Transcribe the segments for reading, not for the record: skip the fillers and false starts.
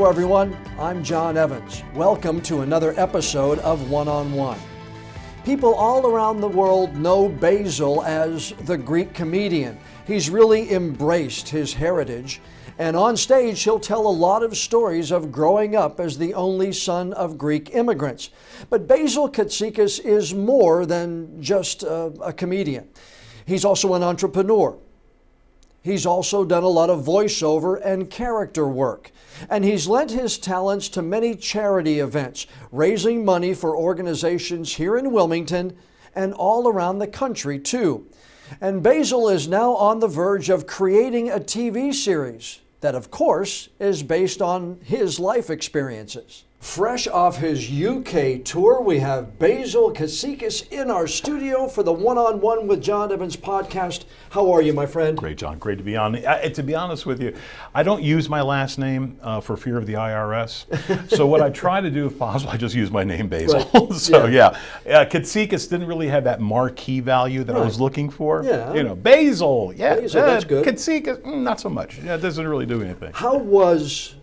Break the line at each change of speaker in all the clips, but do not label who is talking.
Hello everyone, I'm Jon Evans. Welcome to another episode of One on One. People all around the world know Basile as the Greek comedian. He's really embraced his heritage, and on stage he'll tell a lot of stories of growing up as the only son of Greek immigrants. But Basile Katsikis is more than just a comedian. He's also an entrepreneur. He's also done a lot of voiceover and character work. And he's lent his talents to many charity events, raising money for organizations here in Wilmington and all around the country, too. And Basile is now on the verge of creating a TV series that, of course, is based on his life experiences. Fresh off his UK tour, we have Basile Katsikis in our studio for the One-on-One with Jon Evans podcast. How are you, my friend?
Great, John. Great to be on. To be honest with you, I don't use my last name for fear of the IRS. So what I try to do, if possible, I just use my name, Basile. Right. So Katsikis didn't really have that marquee value that I was looking for.
Yeah.
You know, Basile,
Basile, that's good.
Katsikis, not so much. Yeah, it doesn't really do anything.
How was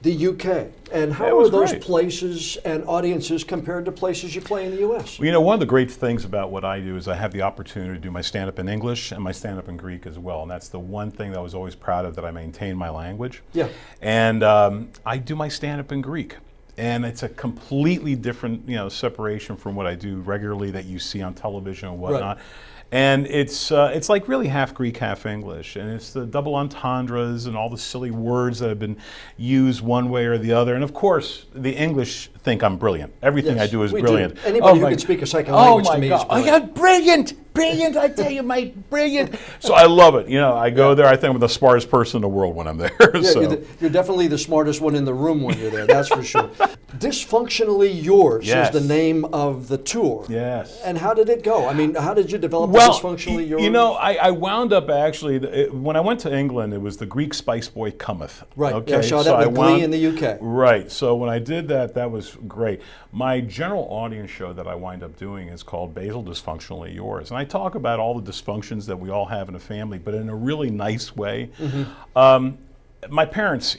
the UK, and how are those places and audiences compared to places you play in the US?
Well, you know, one of the great things about what I do is I have the opportunity to do my stand-up in English and my stand-up in Greek as well, and that's the one thing that I was always proud of, that I maintain my language. Yeah. And I do my stand-up in Greek. And it's a completely different, separation from what I do regularly that you see on television and whatnot. Right. And it's like really half Greek, half English, and it's the double entendres and all the silly words that have been used one way or the other. And of course, the English think I'm brilliant. Everything I do is brilliant.
Do. Anybody who can speak a second language to me is brilliant.
Oh my God, brilliant! I tell you, mate, brilliant. So I love it. I go there. I think I'm the smartest person in the world when I'm there.
Yeah, so. You're definitely the smartest one in the room when you're there. That's for sure. Dysfunctionally Yours is the name of the tour.
Yes.
And how did it go? I mean, how did you develop Dysfunctionally Yours?
I wound up actually, when I went to England, it was the Greek Spice Boy Cometh.
Right. Okay. Yeah, I saw that with Glee in the UK.
Right. So when I did that, that was great. My general audience show that I wind up doing is called Basile Dysfunctionally Yours. And I talk about all the dysfunctions that we all have in a family, but in a really nice way. Mm-hmm. My parents,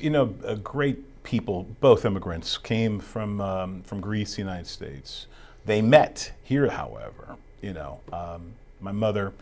great people, both immigrants, came from Greece, the United States. They met here, however. My mother,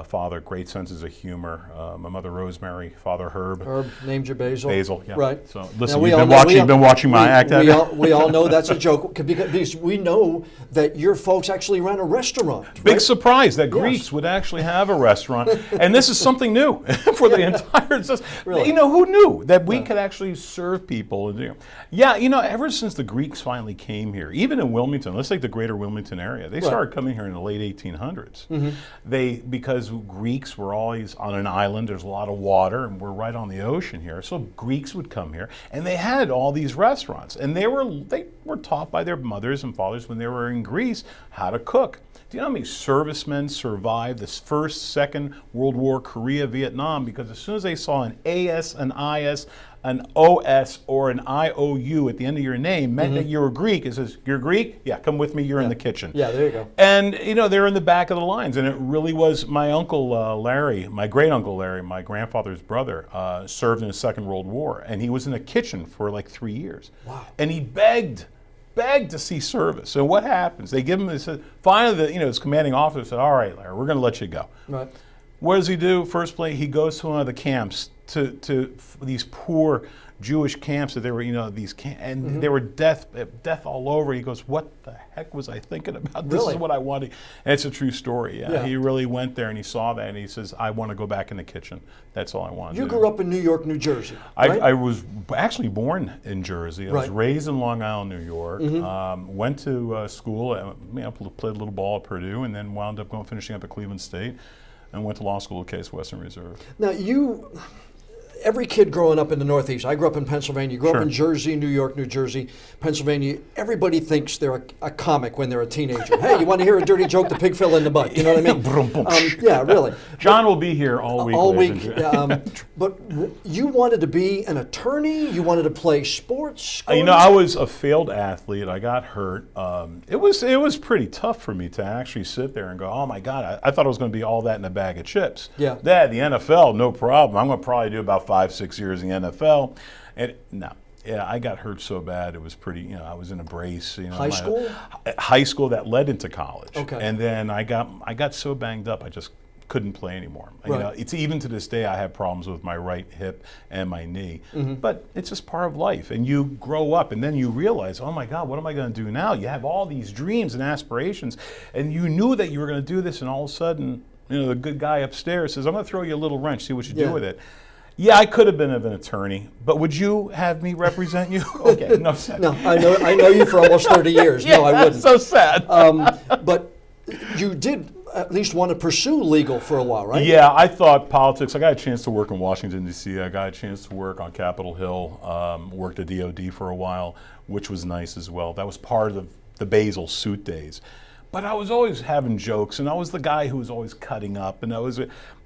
father, great senses of humor. My mother, Rosemary. Father, Herb.
Herb named you Basile.
Basile, yeah.
Right.
So listen, you've been watching my act.
We all know that's a joke because we know that your folks actually ran a restaurant.
Big surprise that Greeks would actually have a restaurant, and this is something new for the entire system.
Really?
Who knew that we could actually serve people? Ever since the Greeks finally came here, even in Wilmington, let's take the greater Wilmington area, they started coming here in the late 1800s. Mm-hmm. Because Greeks were always on an island, there's a lot of water, and we're right on the ocean here. So Greeks would come here, and they had all these restaurants, and they were taught by their mothers and fathers when they were in Greece how to cook. Do you know how many servicemen survived this First, Second World War, Korea, Vietnam? Because as soon as they saw an AS, an IS, an OS, or an IOU at the end of your name meant that you were Greek. It says, you're Greek? Yeah, come with me, you're in the kitchen.
Yeah, there you go.
And, they're in the back of the lines. And it really was my uncle Larry, my great-uncle Larry, my grandfather's brother, served in the Second World War. And he was in the kitchen for like 3 years. Wow. And he begged to see service. So what happens? They give him this, finally, his commanding officer said, all right, Larry, we're going to let you go. Right. What does he do? First place, he goes to one of the camps, to these poor Jewish camps that they were, and they were death all over. He goes, what the heck was I thinking about? This is what I wanted. And it's a true story. Yeah. He really went there and he saw that and he says, I want to go back in the kitchen. That's all I wanted.
You grew up in New York, New Jersey, right?
I was actually born in Jersey. I was raised in Long Island, New York. Mm-hmm. Went to school, played a little ball at Purdue, and then wound up finishing up at Cleveland State, and went to law school at Case Western Reserve.
Now every kid growing up in the Northeast, I grew up in Pennsylvania, you grew up in Jersey, New York, New Jersey, Pennsylvania, everybody thinks they're a comic when they're a teenager. Hey, you want to hear a dirty joke? The pig fell in the butt. You know what I mean? Yeah, really.
John will be here all week.
All week. But you wanted to be an attorney? You wanted to play sports?
I was a failed athlete. I got hurt. It was pretty tough for me to actually sit there and go, oh my God, I thought it was going to be all that in a bag of chips. Yeah. The NFL, no problem. I'm going to probably do about 5-6 years in the NFL. And no, Yeah, I got hurt so bad it was pretty. I was in a brace.
High school?
High school that led into college.
Okay.
And then I got so banged up I just couldn't play anymore.
Right.
It's even to this day I have problems with my right hip and my knee. But it's just part of life. And you grow up and then you realize, oh my God, what am I going to do now? You have all these dreams and aspirations, and you knew that you were going to do this, and all of a sudden, the good guy upstairs says, I'm going to throw you a little wrench, see what you do with it. Yeah, I could have been an attorney, but would you have me represent you? Okay, no, sad.
No, I know you for almost 30 years.
Yeah,
no, I wouldn't.
So sad.
But you did at least want to pursue legal for a while, right?
Yeah, I thought politics. I got a chance to work in Washington, D.C. I got a chance to work on Capitol Hill, worked at DOD for a while, which was nice as well. That was part of the Basile suit days. But I was always having jokes, and I was the guy who was always cutting up, and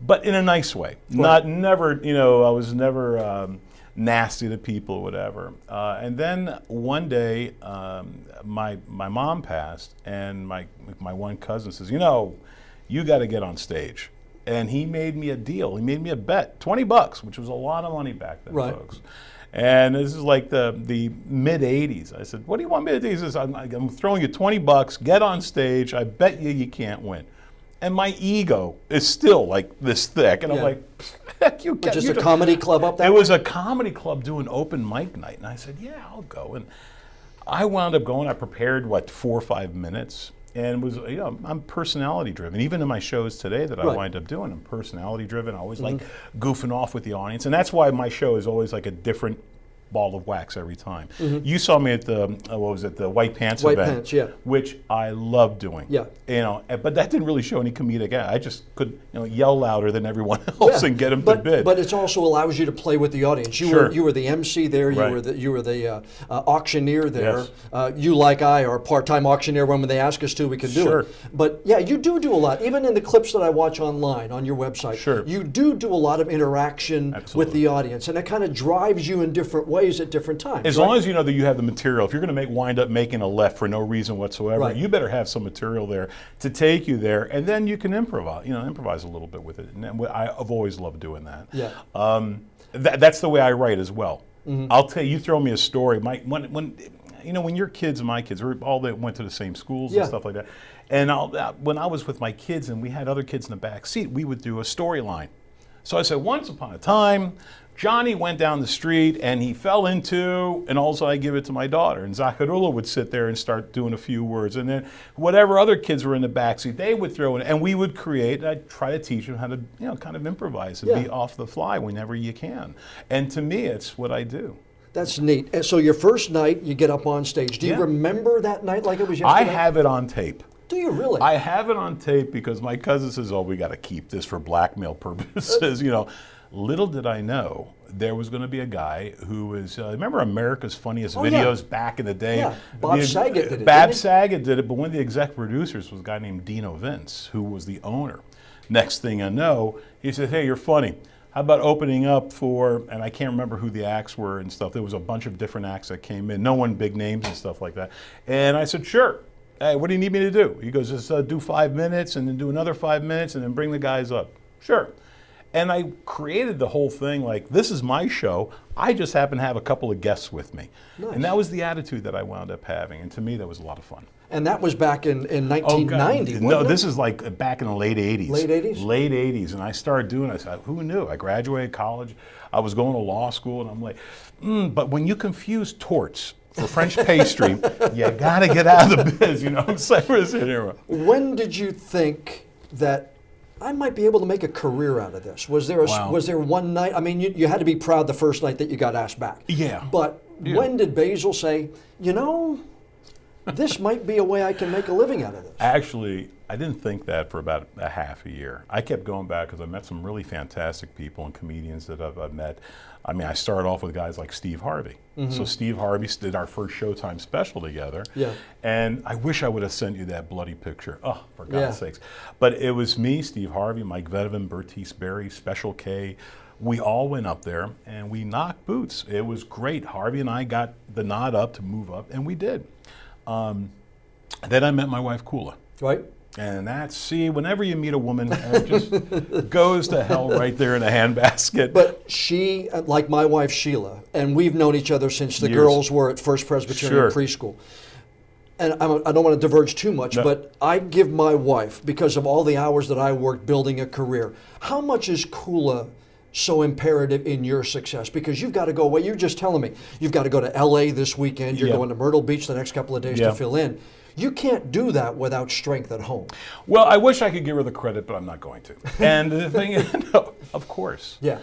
but in a nice way.
Right.
I was never nasty to people or whatever. And then one day, my mom passed, and my one cousin says, you got to get on stage. And he made me a deal. He made me a bet, $20, which was a lot of money back then,
right.
folks. And this is like the mid 80s. I said, what do you want me to do? He says, I'm throwing you $20, get on stage, I bet you can't win. And my ego is still like this thick. And I'm like, heck, you can't.
Just a comedy club up there?
It was a comedy club doing open mic night. And I said, yeah, I'll go. And I wound up going. I prepared, 4 or 5 minutes. And was, I'm personality driven. Even in my shows today that I wind up doing, I'm personality driven. I always like goofing off with the audience. And that's why my show is always like a different ball of wax every time. You saw me at the the White Pants event,
Pants, yeah,
which I love doing.
Yeah,
but that didn't really show any comedic. I just could yell louder than everyone else and get them to bid.
But it also allows you to play with the audience. You were the MC there. You were the auctioneer there. Yes. You, like I, are a part-time auctioneer. When they ask us to, we can do it. But yeah, you do a lot. Even in the clips that I watch online on your website, you do a lot of interaction with the audience, and it kind of drives you in different ways at different times.
As long as you know that you have the material. If you're going to wind up making a left for no reason whatsoever, you better have some material there to take you there, and then you can improvise a little bit with it. And I've always loved doing that.
Yeah.
That's the way I write as well. I'll tell you, throw me a story. When your kids and my kids, we all went to the same schools and stuff like that. And when I was with my kids and we had other kids in the back seat, we would do a storyline. So I said, once upon a time, Johnny went down the street and he fell into, and also I give it to my daughter. And Zacharula would sit there and start doing a few words. And then whatever other kids were in the backseat, they would throw in, and we would create, and I'd try to teach them how to, kind of improvise and be off the fly whenever you can. And to me, it's what I do.
That's neat. And so your first night, you get up on stage. Do you remember that night like it was yesterday?
I have it on tape.
Do you really?
I have it on tape because my cousin says, we got to keep this for blackmail purposes, Little did I know there was going to be a guy who was, remember America's Funniest Videos back in the day?
Yeah, Bob Saget did it.
Bob Saget did it, but one of the exec producers was a guy named Jon Evans, who was the owner. Next thing I know, he said, hey, you're funny. How about opening up for, and I can't remember who the acts were and stuff. There was a bunch of different acts that came in, no one big names and stuff like that. And I said, sure. Hey, what do you need me to do? He goes, just do 5 minutes and then do another 5 minutes and then bring the guys up. Sure. And I created the whole thing like, this is my show. I just happen to have a couple of guests with me. Nice. And that was the attitude that I wound up having. And to me, that was a lot of fun.
And that was back in 1990, wasn't
No,
it?
this is like back in the late 80s.
Late 80s?
Late 80s. And I started doing it. I said, who knew? I graduated college. I was going to law school. And I'm like, but when you confuse torts for French pastry, you got to get out of the biz,
When did you think that I might be able to make a career out of this? Was there one night? I mean, you had to be proud the first night that you got asked back.
Yeah.
But when did Basile say, this might be a way I can make a living out of this?
Actually, I didn't think that for about a half a year. I kept going back because I met some really fantastic people and comedians that I've met. I mean, I started off with guys like Steve Harvey. So Steve Harvey did our first Showtime special together. Yeah. And I wish I would have sent you that bloody picture. Oh, for God's sakes. But it was me, Steve Harvey, Mike Vetevan, Bertice Berry, Special K. We all went up there and we knocked boots. It was great. Harvey and I got the nod up to move up, and we did. Then I met my wife, Kula.
Right.
And whenever you meet a woman, it just goes to hell right there in a handbasket.
But she, like my wife Sheila, and we've known each other since the girls were at First Presbyterian Preschool. And I don't want to diverge too much, but I give my wife, because of all the hours that I worked building a career, how much is Kula so imperative in your success? Because you've got to go away. You're just telling me you've got to go to LA this weekend. You're going to Myrtle Beach the next couple of days to fill in. You can't do that without strength at home.
Well, I wish I could give her the credit, but I'm not going to. And the thing is, no, of course.
Yeah.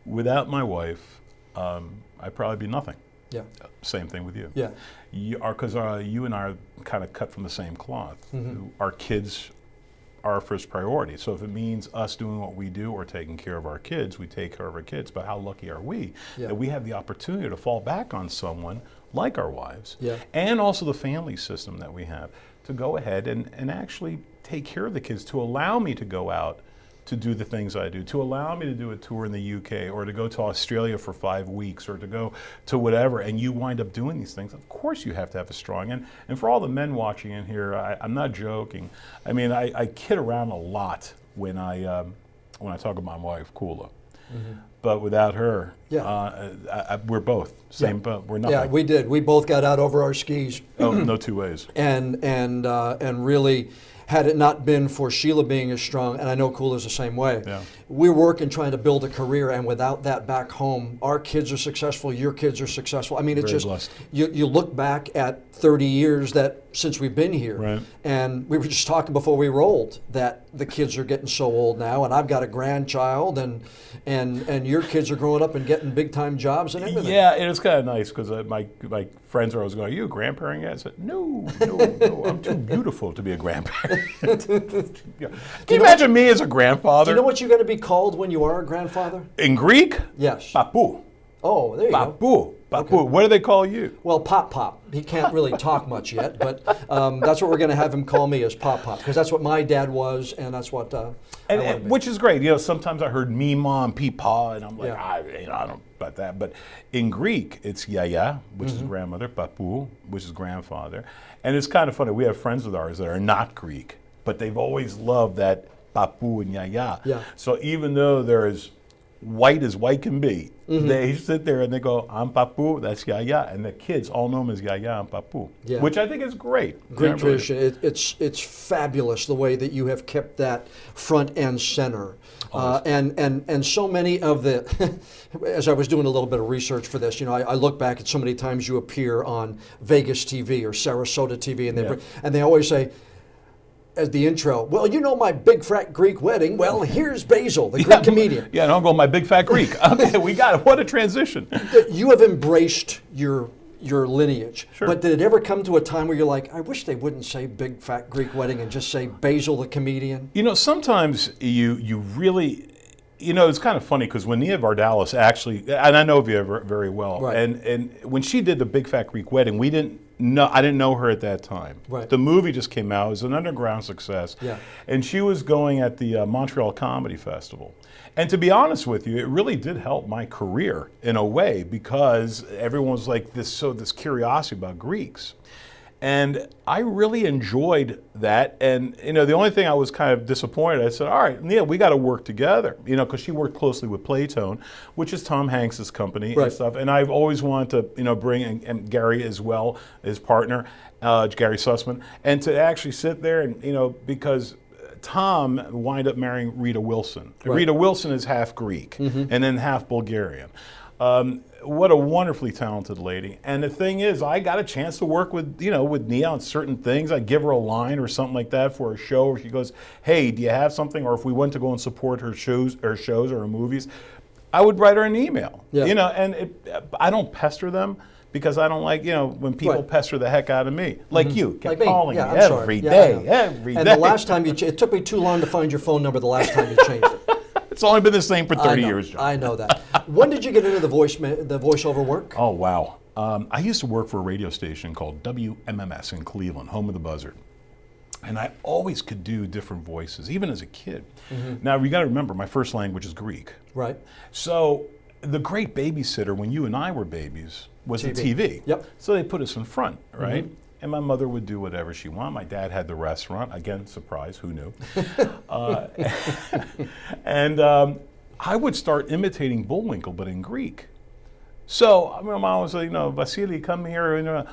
Without my wife, I'd probably be nothing.
Yeah.
Same thing with you.
Yeah.
Because you and I are kind of cut from the same cloth. Mm-hmm. Our kids are our first priority. So if it means us doing what we do or taking care of our kids, we take care of our kids. But how lucky are we that we have the opportunity to fall back on someone like our wives, and also the family system that we have, to go ahead and actually take care of the kids, to allow me to go out to do the things I do, to allow me to do a tour in the UK, or to go to Australia for 5 weeks, or to go to whatever, and you wind up doing these things. Of course you have to have a strong, and for all the men watching in here, I'm not joking. I mean, I kid around a lot when I talk about my wife, Kula. Mm-hmm. But without her, we're both same boat. We're nothing.
Yeah, we did. We both got out over our skis.
Oh, no two ways.
And really, had it not been for Sheila being as strong, and I know Kula's the same way, we're working trying to build a career, and without that back home, our kids are successful, your kids are successful. I mean, it's just, you look back at 30 years since we've been here, and we were just talking before we rolled that the kids are getting so old now, and I've got a grandchild, and your kids are growing up and getting big time jobs and everything.
Yeah, and it's kind of nice because my friends are always going, "Are you a grandparent yet?" I said, "No, I'm too beautiful to be a grandparent." Can you imagine me as a grandfather?
Do you know what you're going to be called when you are a grandfather?
In Greek?
Yes.
Papou.
Oh, there you go.
Papou. Okay. What do they call you?
Well, Pop. He can't really talk much yet, but that's what we're going to have him call me, is Pop, because that's what my dad was, and that's what
which is great. You know, sometimes I heard me mom, Peepaw, and I'm like, I don't know about that. But in Greek, it's Yaya, which is grandmother, Papou, which is grandfather. And it's kind of funny. We have friends of ours that are not Greek, but they've always loved that Papou and Yaya. Yeah. So even though they're as white as white can be, they sit there and they go, "I'm Papou, that's Yaya," and the kids all know him as Yaya and Papou, which I think is great.
Great tradition. It's fabulous the way that you have kept that front and center, and so many of the. As I was doing a little bit of research for this, I look back at so many times you appear on Vegas TV or Sarasota TV, and they always say, as the intro, "Well, my big fat Greek wedding. Well, here's Basile, the Greek comedian."
Yeah, and I'll go my big fat Greek. Okay, we got it. What a transition.
You have embraced your lineage. Sure. But did it ever come to a time where you're like, I wish they wouldn't say big fat Greek wedding and just say Basile the comedian?
Sometimes you really, it's kind of funny because when Nia Vardalos actually, and I know Via very well, and when she did the big fat Greek wedding, I didn't know her at that time. Right. The movie just came out. It was an underground success. Yeah. And she was going at the Montreal Comedy Festival. And to be honest with you, it really did help my career in a way, because everyone was like this curiosity about Greeks. And I really enjoyed that. And, the only thing I was kind of disappointed, I said, all right, Nia, we got to work together, because she worked closely with Playtone, which is Tom Hanks' company and stuff. And I've always wanted to, bring and Gary as well, his partner, Gary Sussman, and to actually sit there and, because Tom wind up marrying Rita Wilson. Right. Rita Wilson is half Greek and then half Bulgarian. What a wonderfully talented lady. And the thing is, I got a chance to work with Nia on certain things. I give her a line or something like that for a show, or she goes, "Hey, do you have something?" Or if we went to go and support her shows or her movies, I would write her an email. Yeah. And I don't pester them, because I don't like, when people you the heck out of me. Like you, kept calling me every day.
And the last time it took me too long to find your phone number the last time you changed it.
It's only been the same for 30 years, John.
I know that. When did you get into the voiceover work?
Oh, wow. I used to work for a radio station called WMMS in Cleveland, home of the Buzzard. And I always could do different voices, even as a kid. Now, you got to remember, my first language is Greek. Right. So the great babysitter when you and I were babies was the TV. Yep. So they put us in front, right? and my mother would do whatever she wanted. My dad had the restaurant. Again, surprise, who knew? And I would start imitating Bullwinkle, but in Greek. So my mom was like, Vasily, come here. My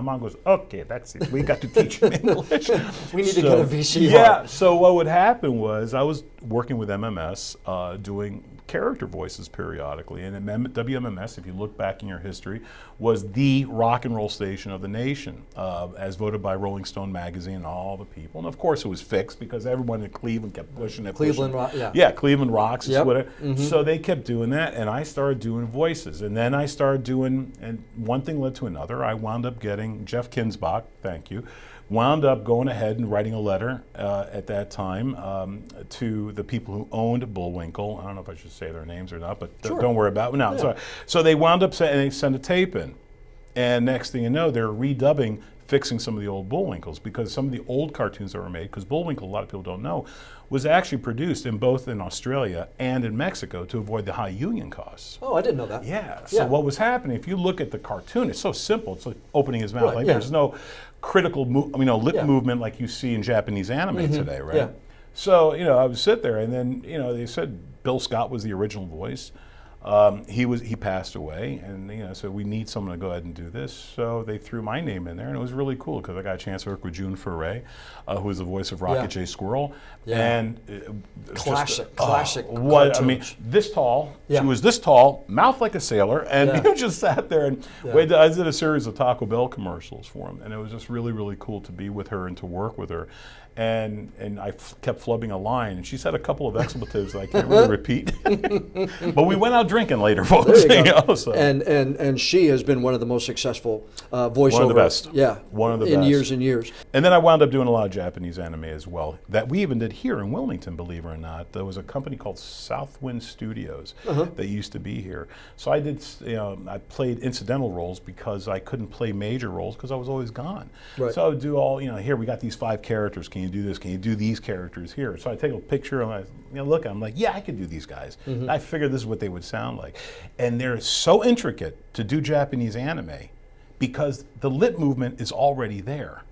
mom goes, okay, that's it. We got to teach him English.
We need to get a VCR.
Yeah, so what would happen was I was working with MMS, doing character voices periodically. And WMMS, if you look back in your history, was the rock and roll station of the nation, as voted by Rolling Stone magazine and all the people. And of course it was fixed because everyone in Cleveland kept pushing it.
Cleveland Rock, yeah.
Yeah, Cleveland Rocks,
Yep.
whatever. So they kept doing that, and I started doing voices. And then I started doing, and one thing led to another. I wound up getting Jeff Kinsbach, thank you, wound up going ahead and writing a letter at that time to the people who owned Bullwinkle. I don't know if I should say their names or not, but
Sure.
don't worry about it. No,
Yeah.
so they wound up saying, they sent a tape in. And next thing you know, they're redubbing, fixing some of the old Bullwinkles, because some of the old cartoons that were made, because Bullwinkle, a lot of people don't know, was actually produced in both in Australia and in Mexico to avoid the high union costs.
Oh, I didn't know that.
Yeah. So what was happening, if you look at the cartoon, it's so simple. It's like opening his mouth.
Right,
Like
yeah.
there's no critical lip
Yeah.
movement like you see in Japanese anime today, right?
Yeah.
So, I would sit there, and then, they said Bill Scott was the original voice. He passed away, and so we need someone to go ahead and do this. So they threw my name in there, and it was really cool because I got a chance to work with June Foray, who was the voice of Rocket J. Squirrel, and
Classic
what I mean,
cartoons.
this tall.
Yeah.
She was this tall, mouth like a sailor, and
Yeah.
you just sat there and waited. I did a series of Taco Bell commercials for him, and it was just really, really cool to be with her and to work with her. And I kept flubbing a line, and she said a couple of expletives that I can't really repeat. But we went out drinking later, folks.
There you go.
So.
And she has been one of the most successful voiceover.
One of the best.
Yeah.
One of the
in
best.
years and years.
And then I wound up doing a lot of Japanese anime as well, that we even did here in Wilmington, believe it or not. There was a company called Southwind Studios that used to be here. So I did, I played incidental roles because I couldn't play major roles because I was always gone.
Right.
So I would do all, here we got these 5 characters. Can you do this? Can you do these characters here? So I take a picture and I look, I'm like, yeah, I could do these guys. I figured this is what they would sound like. And they're so intricate to do Japanese anime because the lip movement is already there.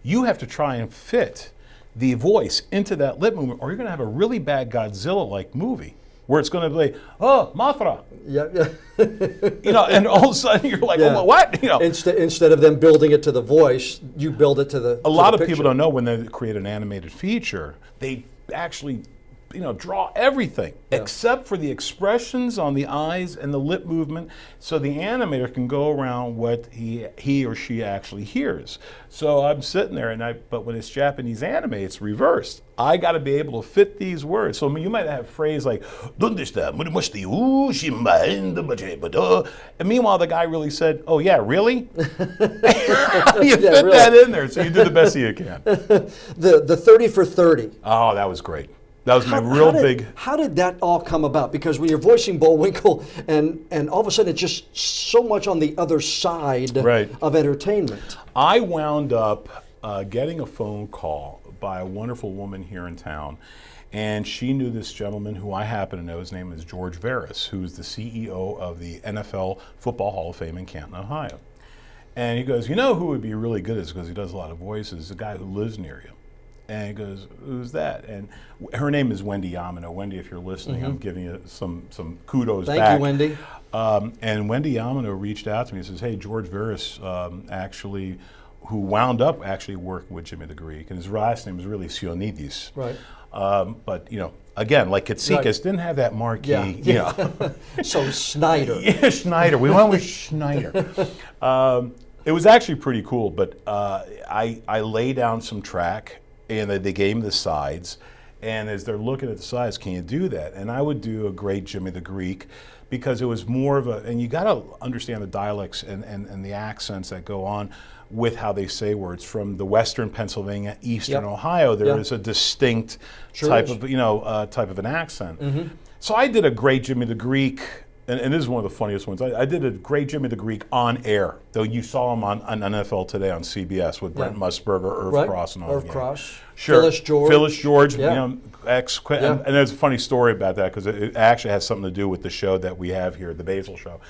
You have to try and fit the voice into that lip movement, or you're going to have a really bad Godzilla-like movie where it's going to be, oh, Mothra.
Yeah.
And all of a sudden you're like,
Yeah.
oh, what?
Instead of them building it to the voice, you build it to the.
A lot of people don't know when they create an animated feature, they actually, draw everything except for the expressions on the eyes and the lip movement, so the animator can go around what he or she actually hears. So I'm sitting there, but when it's Japanese anime, it's reversed. I got to be able to fit these words. So you might have a phrase like, and meanwhile the guy really said, oh yeah, really? You fit
really.
that in there, so you do the best you can.
The 30 for 30.
Oh, that was great. That was my real big.
How did that all come about? Because when you're voicing Bullwinkle, and all of a sudden it's just so much on the other side of entertainment.
I wound up getting a phone call by a wonderful woman here in town, and she knew this gentleman who I happen to know. His name is George Veras, who's the CEO of the NFL Football Hall of Fame in Canton, Ohio. And he goes, who would be really good at this, because he does a lot of voices, the guy who lives near you. And he goes, who's that? And her name is Wendy Yamano. Wendy, if you're listening, I'm giving you some kudos back.
Thank you, Wendy.
And Wendy Yamano reached out to me and says, hey, George Veras actually, who wound up actually working with Jimmy the Greek, and his last name is really Sioannidis.
Right.
But, again, like Katsikis, didn't have that marquee,
So Snyder.
Yeah, Schneider. We went with Schneider. It was actually pretty cool, but I lay down some track, and they gave me the sides, and as they're looking at the sides, can you do that? And I would do a great Jimmy the Greek, because it was more of and you got to understand the dialects and the accents that go on with how they say words. From the Western Pennsylvania, Eastern Ohio, there is a distinct type of an accent. So I did a great Jimmy the Greek. And this is one of the funniest ones. I did a great Jimmy the Greek on air, though you saw him on NFL Today on CBS with Brent Musburger, Irv Cross, and all
Irv Cross,
Sure.
Phyllis George.
Phyllis George, and there's a funny story about that, because it actually has something to do with the show that we have here, the Basile Show.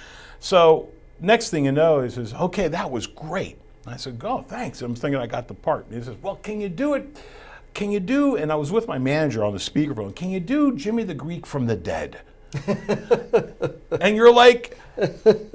So next thing you know, he says, okay, that was great. I said, oh, thanks. I'm thinking I got the part. And he says, well, can you do it? Can you do, and I was with my manager on the speakerphone, can you do Jimmy the Greek from the dead? And you're like,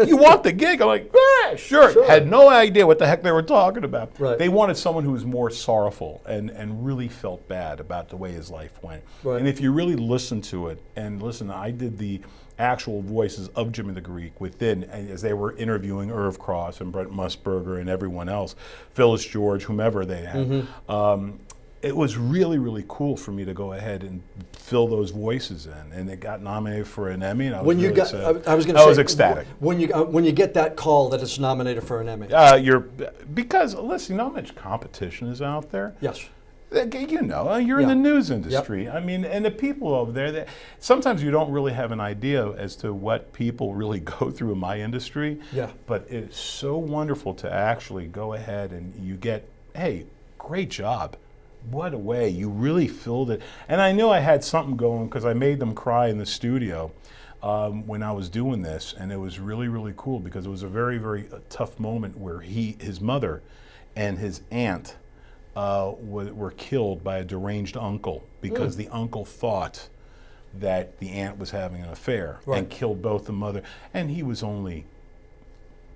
you want the gig? I'm like, yeah, sure. Had no idea what the heck they were talking about.
Right.
They wanted someone who was more sorrowful and really felt bad about the way his life went.
Right.
And if you really listen to it, and listen, I did the actual voices of Jimmy the Greek within, as they were interviewing Irv Cross and Brent Musburger and everyone else, Phyllis George, whomever they had. It was really, really cool for me to go ahead and fill those voices in, and it got nominated for an Emmy. And I was really excited.
I was going to say,
was ecstatic
when you get that call that it's nominated for an Emmy.
Because listen, you know how much competition is out there.
Yes.
You know, you're in the news industry. Yep. I mean, and the people over there, sometimes you don't really have an idea as to what people really go through in my industry.
Yeah.
But it's so wonderful to actually go ahead and you get, hey, great job. What a way, you really filled it. And I knew I had something going because I made them cry in the studio when I was doing this, and it was really, really cool because it was a very, very tough moment where his mother and his aunt were killed by a deranged uncle because the uncle thought that the aunt was having an affair and killed both the mother. And he was only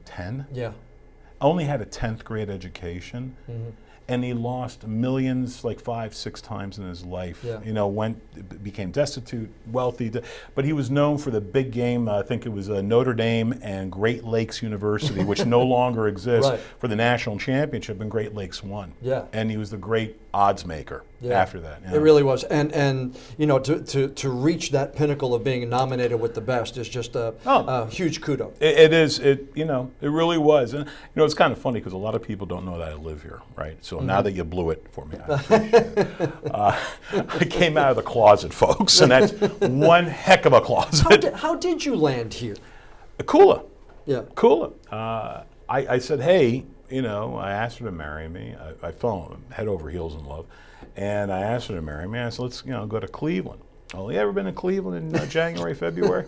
10. Yeah. Only had a 10th grade education. And he lost millions, like 5-6 times in his life. Yeah. You know, became destitute, wealthy, but he was known for the big game. I think it was Notre Dame and Great Lakes University, which no longer exists, for the national championship, and Great Lakes won. Yeah. And he was the great odds maker after that.
It really was, and you know, to reach that pinnacle of being nominated with the best is just a huge kudo.
It is. You know, it really was. And you know, it's kind of funny because a lot of people don't know that I live here, right? So now that you blew it for me, I appreciate it. I came out of the closet, folks, and that's one heck of a closet.
How did you land here?
Kula. Yeah. Kula. I said, hey, you know, I asked her to marry me. I fell head over heels in love, and I asked her to marry me. I said, let's go to Cleveland. Oh, you ever been to Cleveland in January, February?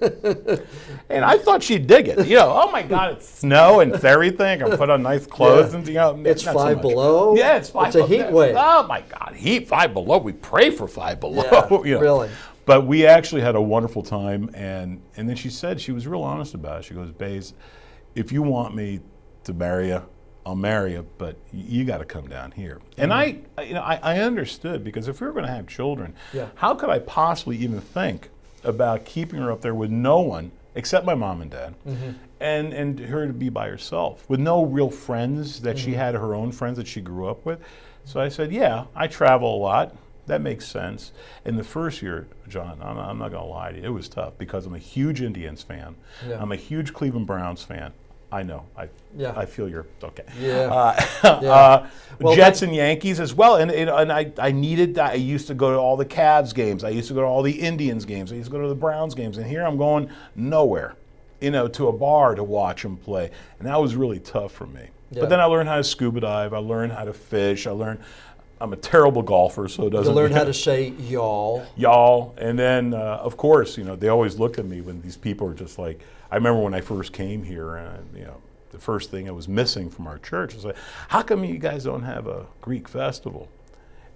And I thought she'd dig it. You know, oh my God, it's snow and it's everything. I can put on nice clothes and you know.
It's 5 below.
Yeah, it's 5 below.
It's a heat wave.
Oh my God, 5 below. We pray for 5 below.
Yeah,
you know.
Really.
But we actually had a wonderful time, and then she said, she was real honest about it. She goes, Baze, if you want me to marry you, I'll marry you, but you got to come down here. And I understood, because if we were going to have children, how could I possibly even think about keeping her up there with no one except my mom and dad, and her to be by herself with no real friends that she had, her own friends that she grew up with. So I said, yeah, I travel a lot. That makes sense. In the first year, John, I'm not going to lie to you, it was tough because I'm a huge Indians fan. Yeah. I'm a huge Cleveland Browns fan. I know. I feel you're okay. Yeah. Jets and Yankees as well, and I needed. I used to go to all the Cavs games. I used to go to all the Indians games. I used to go to the Browns games, and here I'm going nowhere, you know, to a bar to watch them play, and that was really tough for me. Yeah. But then I learned how to scuba dive. I learned how to fish. I'm a terrible golfer, so it doesn't.
You learn how to say y'all.
Y'all, and then of course, you know, they always look at me when these people are just like. I remember when I first came here, and you know, the first thing I was missing from our church was like, how come you guys don't have a Greek festival?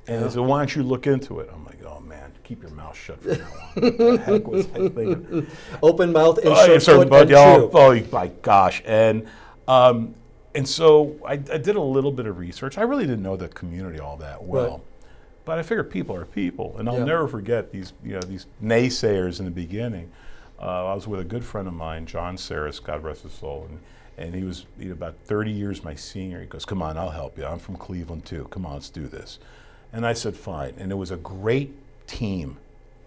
And they said, why don't you look into it? I'm like, oh man, keep your mouth shut from now on. What the heck was I thinking?
Open mouth, insert foot, and chew.
Oh my gosh. And so I did a little bit of research. I really didn't know the community all that well. Right. But I figured people are people. And I'll never forget these naysayers in the beginning. I was with a good friend of mine, John Saris, God rest his soul, and he was about 30 years my senior. He goes, come on, I'll help you. I'm from Cleveland too. Come on, let's do this. And I said, fine. And it was a great team.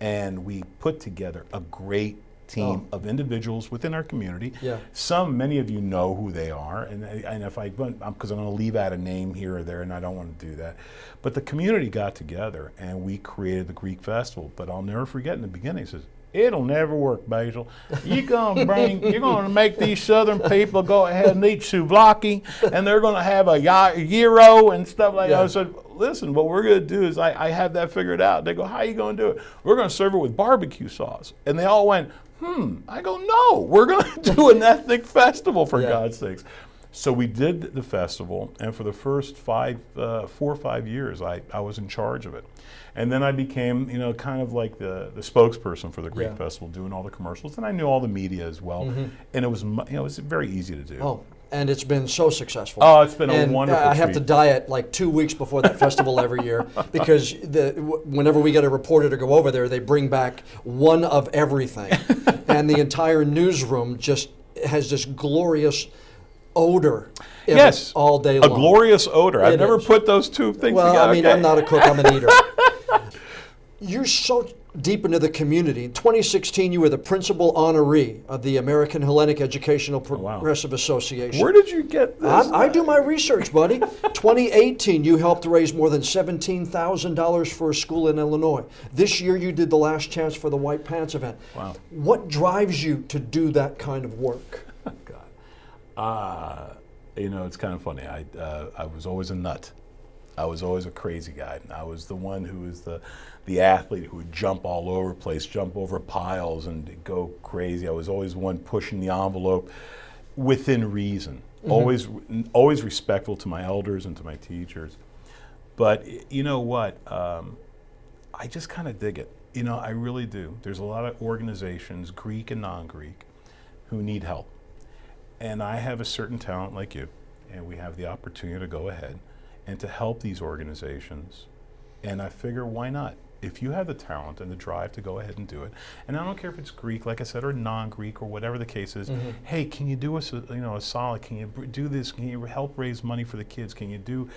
And we put together a great team of individuals within our community. Yeah. Many of you know who they are. And if because I'm going to leave out a name here or there, and I don't want to do that. But the community got together, and we created the Greek Festival. But I'll never forget in the beginning, he says, it'll never work, Basile. You're gonna make these Southern people go ahead and eat souvlaki, and they're gonna have a gyro and stuff like that. I said, listen, what we're gonna do is I have that figured out. They go, how are you gonna do it? We're gonna serve it with barbecue sauce. And they all went, I go, no, we're going to do an ethnic festival, for
Yeah.
God's sakes. So we did the festival, and for the first 4 or 5 years, I was in charge of it. And then I became, kind of like the spokesperson for the Greek
Yeah.
Festival, doing all the commercials, and I knew all the media as well. And it was, it was very easy to do.
Oh, and it's been so successful.
Oh, it's been a
and
wonderful
I have to
treat.
diet like 2 weeks before that festival every year because whenever we get a reporter to go over there, they bring back one of everything. And the entire newsroom just has this glorious odor in
Yes,
it all day long.
a glorious odor. I've never
is.
put those two things
Well,
together.
I mean,
Okay.
I'm not a cook, I'm an eater. You're so deep into the community. In 2016, you were the principal honoree of the American Hellenic Educational Progressive Association.
Where did you get this?
I do my research, buddy. 2018, you helped raise more than $17,000 for a school in Illinois. This year, you did the Last Chance for the White Pants event.
Wow.
What drives you to do that kind of work?
God. It's kind of funny. I was always a nut. I was always a crazy guy. I was the one who was the athlete who would jump all over the place, jump over piles and go crazy. I was always one pushing the envelope within reason. Always respectful to my elders and to my teachers. But you know what? I just kind of dig it. I really do. There's a lot of organizations, Greek and non-Greek, who need help. And I have a certain talent like you, and we have the opportunity to go ahead and to help these organizations. And I figure, why not? If you have the talent and the drive to go ahead and do it, and I don't care if it's Greek, like I said, or non-Greek, or whatever the case is, hey, can you do us a solid? Can you do this? Can you help raise money for the kids? Can you do?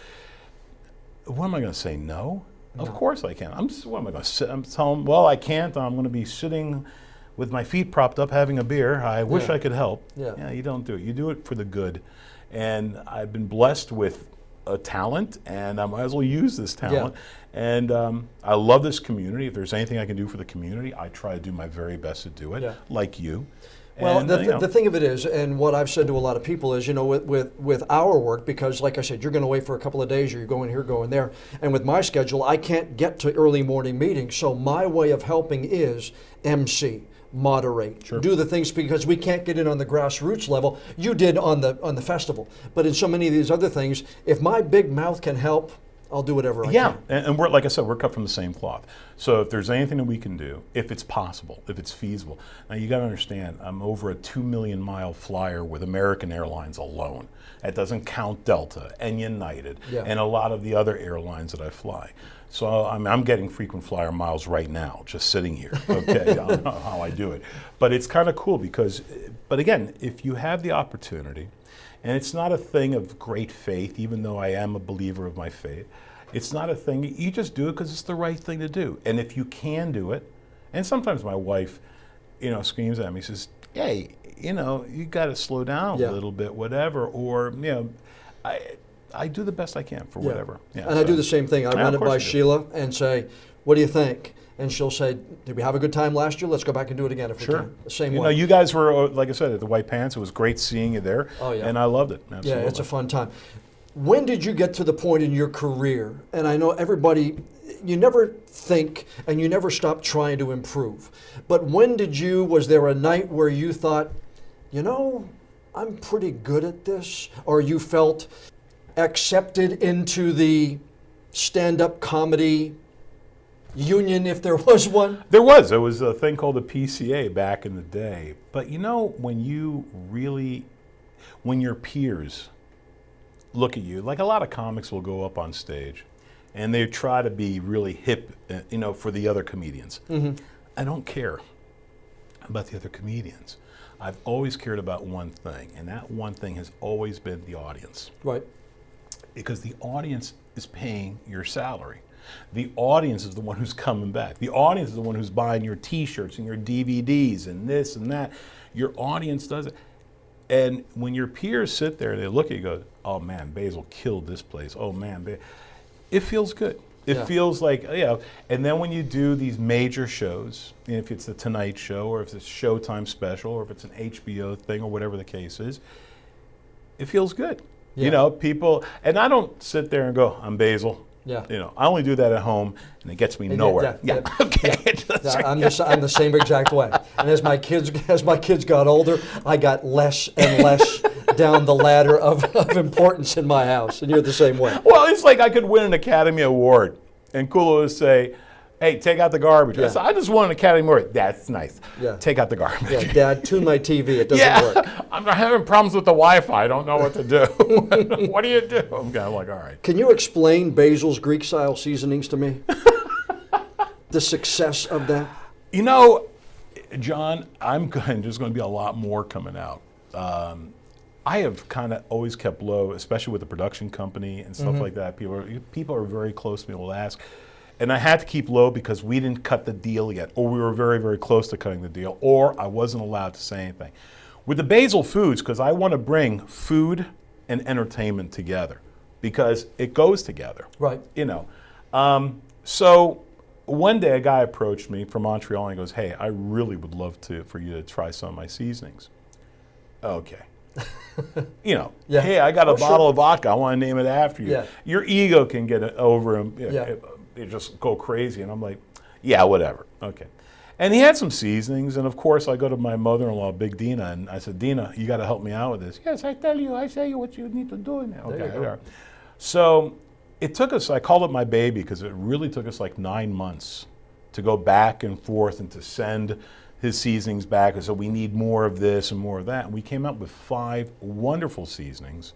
What am I going to say? No? Of course I can. What am I going to sit? I'm telling them, well, I can't. I'm going to be sitting with my feet propped up having a beer. I wish I could help. Yeah, you don't do it. You do it for the good. And I've been blessed with a talent, and I might as well use this talent. And I love this community. If there's anything I can do for the community, I try to do my very best to do it, like you.
Well,
And,
the thing of it is, and what I've said to a lot of people is, with our work, because like I said, you're going away for a couple of days, or you're going here, going there, and with my schedule, I can't get to early morning meetings. So my way of helping is MC, moderate, do the things, because we can't get in on the grassroots level. You did on the festival, but in so many of these other things, if my big mouth can help, I'll do whatever I can.
And we're, like I said, we're cut from the same cloth. So if there's anything that we can do, if it's possible, if it's feasible. Now you got to understand, I'm over a 2 million mile flyer with American Airlines alone. That doesn't count Delta and United and a lot of the other airlines that I fly. So I'm getting frequent flyer miles right now, just sitting here. Okay, I don't know how I do it, but it's kind of cool because, but again, if you have the opportunity. And it's not a thing of great faith, even though I am a believer of my faith. It's not a thing, you just do it because it's the right thing to do. And if you can do it, and sometimes my wife, screams at me, says, hey, you got to slow down a little bit, whatever. Or, I do the best I can for whatever.
And I do the same thing. I run it by Sheila and say, what do you think? And she'll say, did we have a good time last year? Let's go back and do it again if we can. The same way.
You guys were, like I said, at the White Pants. It was great seeing you there.
Oh, yeah.
And I loved it. Absolutely.
Yeah, it's a fun time. When did you get to the point in your career, and I know everybody, you never think and you never stop trying to improve, but when was there a night where you thought, I'm pretty good at this, or you felt accepted into the stand-up comedy union, if there was one? There
was a thing called the PCA back in the day. But when your peers look at you, like a lot of comics will go up on stage and they try to be really hip, for the other comedians. I don't care about the other comedians. I've always cared about one thing, and that one thing has always been the audience.
Right.
Because the audience is paying your salary. The audience is the one who's coming back. The audience is the one who's buying your T-shirts and your DVDs and this and that. Your audience does it. And when your peers sit there and they look at you and go, oh man, Basile killed this place. Oh man, it feels good. It feels like, and then when you do these major shows, if it's the Tonight Show or if it's a Showtime special or if it's an HBO thing or whatever the case is, it feels good. People, and I don't sit there and go, I'm Basile.
Yeah.
You know, I only do that at home, and it gets me nowhere. Yeah. Okay.
Yeah. I'm the same exact way. And as my kids got older, I got less and less down the ladder of importance in my house, and you're the same way.
Well, it's like I could win an Academy Award, and Kula would say, "Hey, take out the garbage." I said, "I just won an Academy Award." That's nice. Yeah. Take out the garbage.
Yeah, Dad, tune my TV. It doesn't work.
I'm having problems with the Wi-Fi. I don't know what to do. What do you do? I'm kind of like, all right.
Can you explain Basile's Greek-style seasonings to me? The success of that?
You know, John, there's going to be a lot more coming out. I have kind of always kept low, especially with the production company and stuff like that. People are very close to me, will ask. And I had to keep low because we didn't cut the deal yet, or we were very, very close to cutting the deal, or I wasn't allowed to say anything. With the Basile Foods, because I want to bring food and entertainment together, because it goes together.
Right.
You know. So one day a guy approached me from Montreal and he goes, "Hey, I really would love for you to try some of my seasonings." Okay. You know, hey, I got a bottle of vodka. I want to name it after you. Yeah. Your ego can get over him. It just go crazy. And I'm like, yeah, whatever. Okay. And he had some seasonings. And of course, I go to my mother-in-law, Big Dina, and I said, "Dina, you got to help me out with this." "Yes, I tell you. I say you what you need to do now." Okay. So it took us, I called it my baby because it really took us like 9 months to go back and forth and to send his seasonings back. And so we need more of this and more of that. And we came up with 5 wonderful seasonings.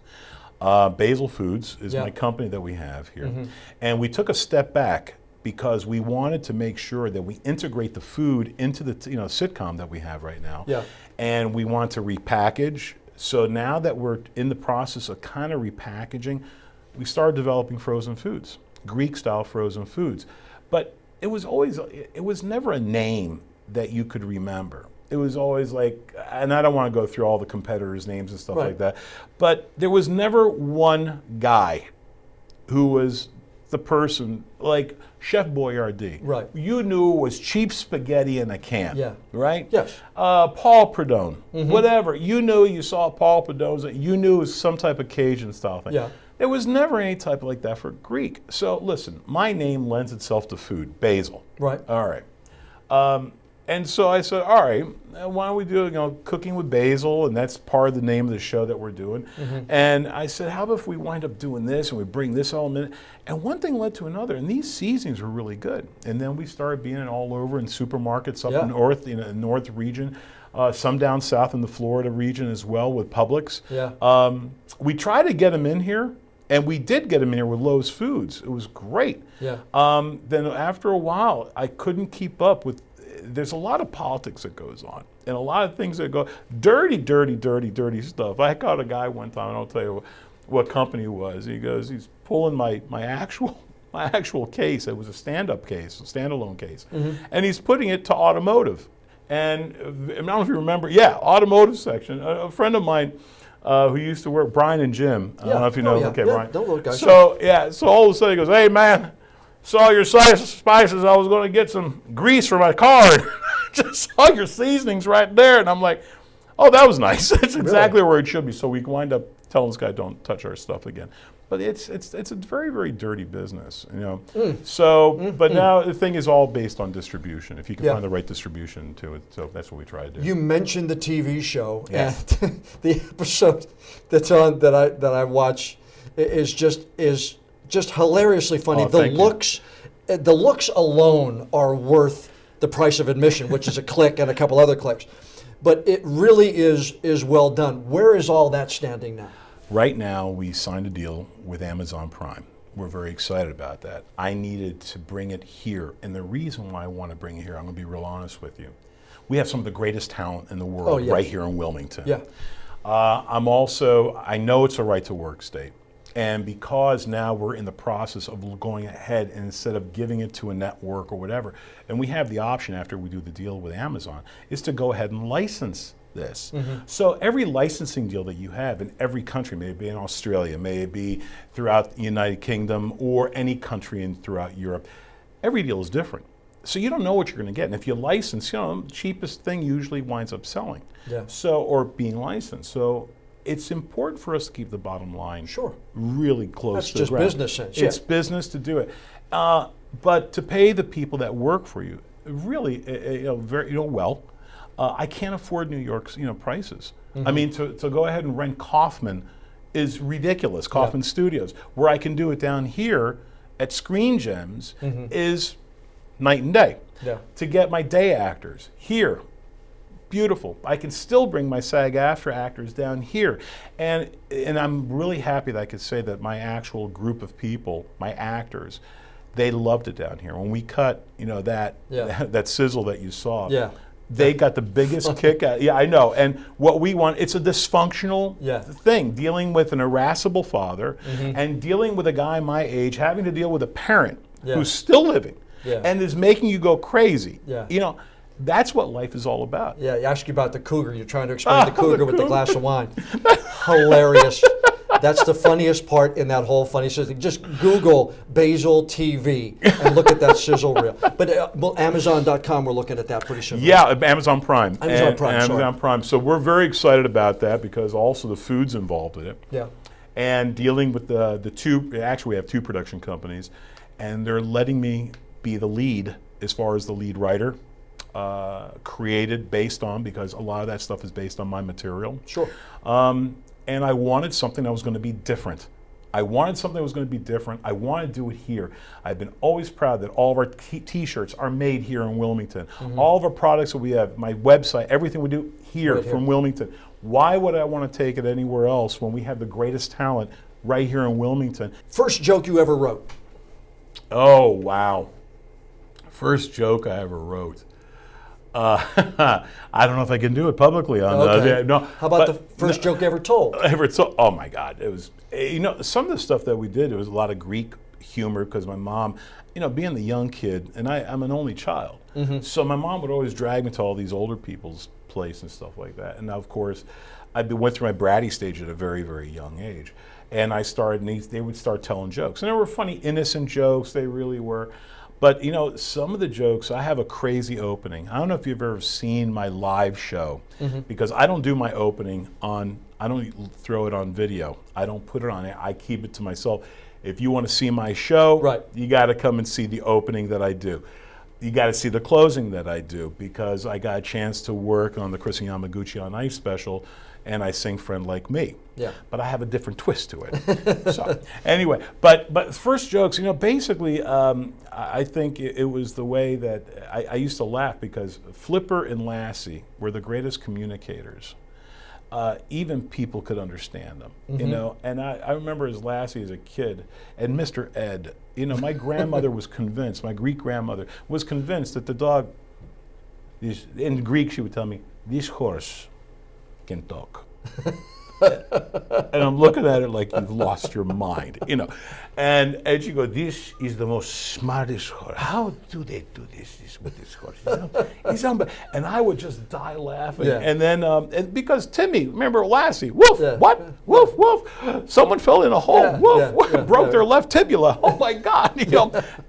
Basile Foods is my company that we have here. And we took a step back because we wanted to make sure that we integrate the food into the sitcom that we have right now. Yeah. And we want to repackage. So now that we're in the process of kind of repackaging, we started developing frozen foods, Greek-style frozen foods. But it was never a name that you could remember. It was always like, and I don't want to go through all the competitors' names and stuff like that, but there was never one guy who was the person, like Chef Boyardee. Right. You knew it was cheap spaghetti in a can. Yeah. Right? Yes. Paul Prudhomme, whatever. You knew, you saw Paul Prudhomme, you knew it was some type of Cajun style thing. Yeah. There was never any type like that for Greek. So listen, my name lends itself to food, Basile. Right. All right. And so I said, all right, why don't we do cooking with Basile, and that's part of the name of the show that we're doing. And I said, how about if we wind up doing this and we bring this element? And one thing led to another, and these seasonings were really good. And then we started being all over in supermarkets up north, in the north region, some down south in the Florida region as well with Publix. Yeah. We tried to get them in here, and we did get them in here with Lowe's Foods. It was great. Yeah. Then after a while, I couldn't keep up with. There's a lot of politics that goes on, and a lot of things that go dirty stuff. I caught a guy one time, and I'll tell you what company it was. He goes, he's pulling my actual case. It was a stand-up case, a standalone case, and he's putting it to automotive. And I don't know if you remember, automotive section. A friend of mine who used to work, Brian and Jim. I don't know if you know. Okay, Brian. Don't look, guys. So so all of a sudden he goes, "Hey man, saw your spices. I was going to get some grease for my car. Just saw your seasonings right there." And I'm like, oh, that was nice. It's exactly where it should be. So we wind up telling this guy, don't touch our stuff again. But it's a very, very dirty business, So, but now the thing is all based on distribution. If you can find the right distribution to it, so that's what we try to do.
You mentioned the TV show, and the episode that's on that I watch is just hilariously funny. The looks alone are worth the price of admission, which is a click and a couple other clicks. But it really is well done. Where is all that standing now?
Right now, we signed a deal with Amazon Prime. We're very excited about that. I needed to bring it here. And the reason why I want to bring it here, I'm going to be real honest with you. We have some of the greatest talent in the world right here in Wilmington. Yeah. I know it's a right to work state. And because now we're in the process of going ahead, and instead of giving it to a network or whatever, and we have the option after we do the deal with Amazon, is to go ahead and license this. So every licensing deal that you have in every country, may it be in Australia, may it be throughout the United Kingdom or any country throughout Europe, every deal is different. So you don't know what you're going to get. And if you license, the cheapest thing usually winds up selling. Yeah. So, or being licensed. So it's important for us to keep the bottom line really close
That's
to the
just
ground.
business sense.
It's business to do it. But to pay the people that work for you, really, very well. I can't afford New York's prices. I mean, to go ahead and rent Kaufman is ridiculous. Kaufman Studios, where I can do it down here at Screen Gems, is night and day. To get my day actors here, beautiful. I can still bring my SAG-AFTRA actors down here, and I'm really happy that I could say that my actual group of people, my actors, they loved it down here. When we cut, that sizzle that you saw, they got the biggest kick out. Yeah, I know. And what we want, it's a dysfunctional thing, dealing with an irascible father and dealing with a guy my age, having to deal with a parent who's still living and is making you go crazy. That's what life is all about.
Yeah, you ask you about the cougar. You're trying to explain the cougar with the glass of wine. Hilarious. That's the funniest part in that whole funny thing. Just Google Basile TV and look at that sizzle reel. But Amazon.com, we're looking at that pretty soon.
Yeah, Amazon Prime.
Amazon
Prime. So we're very excited about that because also the food's involved in it.
Yeah.
And dealing with the two, actually we have two production companies, and they're letting me be the lead as far as the lead writer. Created based on, because a lot of that stuff is based on my material.
Sure.
And I wanted something that was going to be different. I wanted something that was going to be different. I want to do it here. I've been always proud that all of our t-shirts are made here in Wilmington. All of our products that we have, my website, everything we do here from Wilmington. Why would I want to take it anywhere else when we have the greatest talent right here in Wilmington?
First joke you ever wrote?
Oh, wow. First joke I ever wrote. I don't know if I can do it publicly on no.
How about the first joke ever told?
Oh my God, it was some of the stuff that we did. It was a lot of Greek humor because my mom, being the young kid, and I'm an only child, so my mom would always drag me to all these older people's place and stuff like that. And now, of course, I went through my bratty stage at a very, very young age, and I started. And they would start telling jokes, and they were funny, innocent jokes. They really were. But some of the jokes, I have a crazy opening. I don't know if you've ever seen my live show, because I don't do my opening I don't throw it on video. I don't put it on it. I keep it to myself. If you want to see my show, you got to come and see the opening that I do. You got to see the closing that I do, because I got a chance to work on the Chris Yamaguchi on Ice special, and I sing Friend Like Me.
Yeah.
But I have a different twist to it. So anyway, but first jokes, basically, I think it was the way that I used to laugh, because Flipper and Lassie were the greatest communicators. Even people could understand them, And I remember as Lassie as a kid, and Mr. Ed, my grandmother was convinced, my Greek grandmother was convinced that the dog, in Greek she would tell me, this horse can talk. And I'm looking at her like, you've lost your mind, And she goes, this is the most smartest horse. How do they do this with this horse? He's and I would just die laughing. And then, and because Timmy, remember Lassie, woof, what? Woof, woof. Someone fell in a hole, woof, broke their left tibula. Oh my God,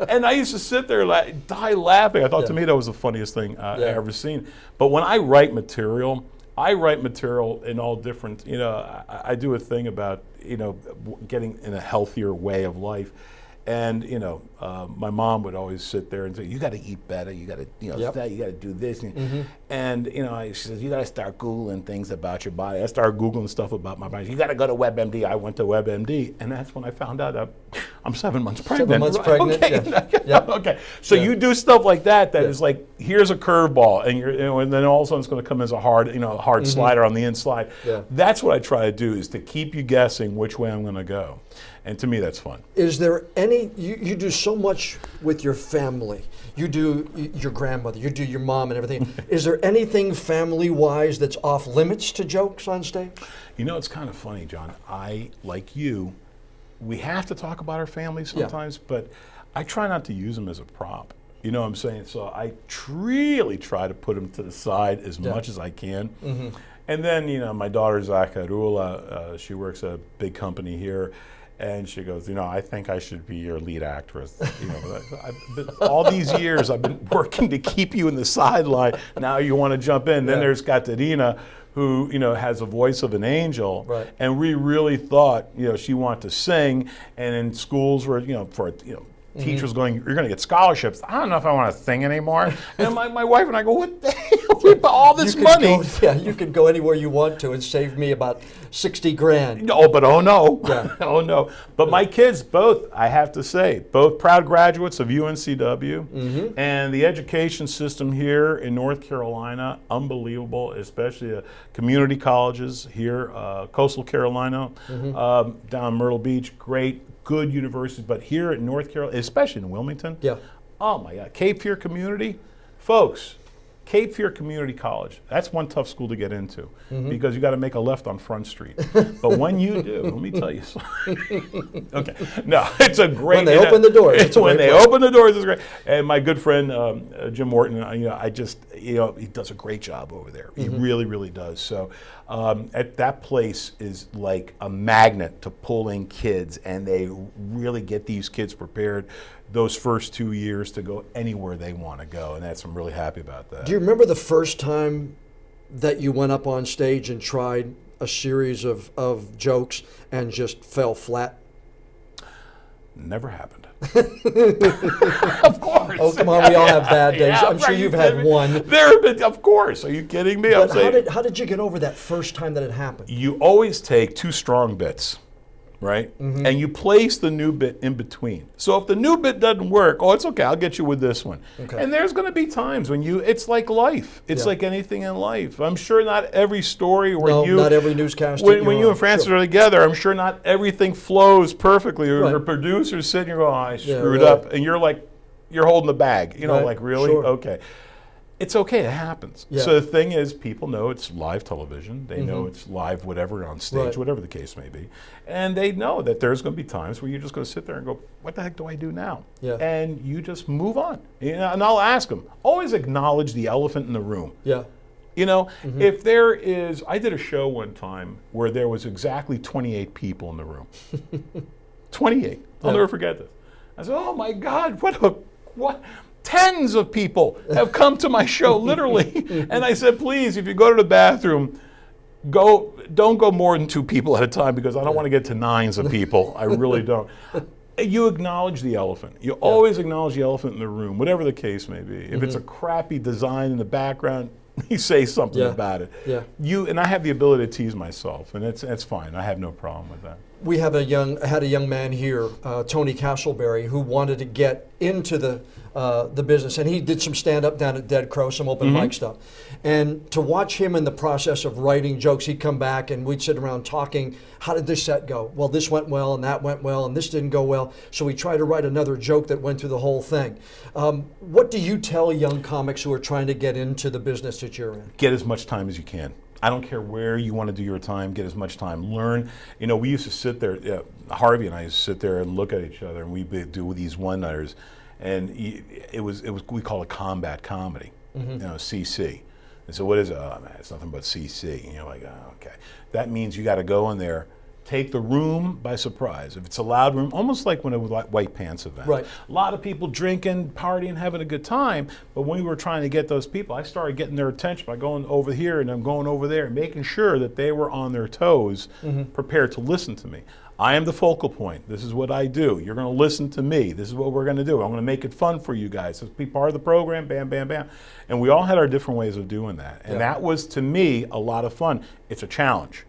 And I used to sit there die laughing. I thought to me that was the funniest thing I ever seen. But when I write material in all different, I do a thing about, getting in a healthier way of life. And, my mom would always sit there and say, you got to eat better. You got to, you got to do this. And, she says, you got to start Googling things about your body. I started Googling stuff about my body. You got to go to WebMD. I went to WebMD. And that's when I found out I'm 7 months pregnant.
7 months pregnant.
Okay. Okay. So you do stuff like that is like, here's a curveball, and and then all of a sudden it's going to come as a hard slider on the inside. That's what I try to do, is to keep you guessing which way I'm going to go. And to me, that's fun.
Is there any, you do so much with your family. You do your grandmother, you do your mom and everything. Is there anything family-wise that's off limits to jokes on stage?
It's kind of funny, John. I, like you, we have to talk about our families sometimes, but I try not to use them as a prop. You know what I'm saying? So I really try to put them to the side as much as I can. And then, my daughter, Zacharula, she works at a big company here. And she goes, I think I should be your lead actress. All these years I've been working to keep you in the sideline. Now you want to jump in. Then there's Katerina, who, has a voice of an angel.
Right.
And we really thought, she wanted to sing. And in schools where, teachers going, you're going to get scholarships. I don't know if I want to sing anymore. And my wife and I go, what the hell? We put all this money.
You could go anywhere you want to and save me about 60 grand.
Oh, but oh no.
Yeah.
Oh no. But my kids, both, I have to say, both proud graduates of UNCW. And the education system here in North Carolina, unbelievable, especially community colleges here, coastal Carolina, down Myrtle Beach, great. Good universities, but here in North Carolina, especially in Wilmington, oh my God, Cape Fear Community, folks, Cape Fear Community College, that's one tough school to get into because you got to make a left on Front Street. But when you do, let me tell you something. Okay, no, it's a great.
When they open the doors,
open the doors, it's great. And my good friend Jim Morton, he does a great job over there. He really, really does. So. At that place is like a magnet to pull in kids, and they really get these kids prepared those first 2 years to go anywhere they want to go, and I'm really happy about that.
Do you remember the first time that you went up on stage and tried a series of jokes and just fell flat?
Never happened. Of course.
Oh, come on, we all have bad days. I'm sure you've had one.
Of course. Are you kidding me?
But how did you get over that first time that it happened?
You always take two strong bits, right? And you place the new bit in between. So if the new bit doesn't work, it's okay, I'll get you with this one. Okay. And there's going to be times when it's like life. It's like anything in life. I'm sure not every story where
not every newscaster.
When you and Francis are together, I'm sure not everything flows perfectly. Or your producer's sitting here going, I screwed up. And you're like, you're holding the bag. Like, really?
Sure.
Okay. It's okay, it happens. Yeah. So the thing is, people know it's live television. They know it's live whatever on stage, whatever the case may be. And they know that there's going to be times where you're just going to sit there and go, what the heck do I do now? Yeah. And you just move on. And I'll ask them, always acknowledge the elephant in the room.
Yeah.
If there is, I did a show one time where there was exactly 28 people in the room. 28. I'll never forget this. I said, oh my God, what? Tens of people have come to my show, literally. And I said, please, if you go to the bathroom, don't go more than 2 people at a time because I don't want to get to 9s of people. I really don't. You acknowledge the elephant. You always acknowledge the elephant in the room, whatever the case may be. If it's a crappy design in the background, you say something about it. Yeah. And I have the ability to tease myself, and it's fine. I have no problem with that.
We have had a young man here, Tony Castleberry, who wanted to get into the business, and he did some stand-up down at Dead Crow, some open mic stuff. And to watch him in the process of writing jokes, he'd come back and we'd sit around talking, how did this set go? Well, this went well, and that went well, and this didn't go well. So we tried to write another joke that went through the whole thing. What do you tell young comics who are trying to get into the business that you're in?
Get as much time as you can. I don't care where you want to do your time, get as much time. Learn. We used to sit there, Harvey and I used to sit there and look at each other, and we'd do these one-nighters. And it was we call it combat comedy, CC. And so what is it? Oh man, it's nothing but CC. And you're like, oh, okay. That means you got to go in there, take the room by surprise. If it's a loud room, almost like when it was like White Pants event. Right. A lot of people drinking, partying, having a good time. But when we were trying to get those people, I started getting their attention by going over here and then going over there and making sure that they were on their toes, prepared to listen to me. I am the focal point. This is what I do. You're going to listen to me. This is what we're going to do. I'm going to make it fun for you guys. So be part of the program, bam, bam, bam. And we all had our different ways of doing that. And that was, to me, a lot of fun. It's a challenge.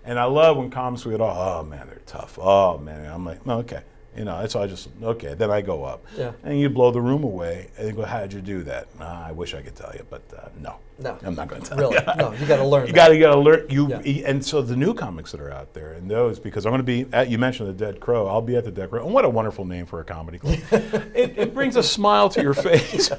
And I love when comics would go, oh man, they're tough. Oh man. I'm like, oh, okay. That's all okay. Then I go up. Yeah. And you blow the room away and they go, how did you do that? I wish I could tell you, but no. No. I'm not going to tell you.
No, you got to learn.
You got to learn. And so the new comics that are out there, and those, because I'm going to be you mentioned the Dead Crow. I'll be at the Dead Crow. And what a wonderful name for a comedy club. it brings a smile to your face.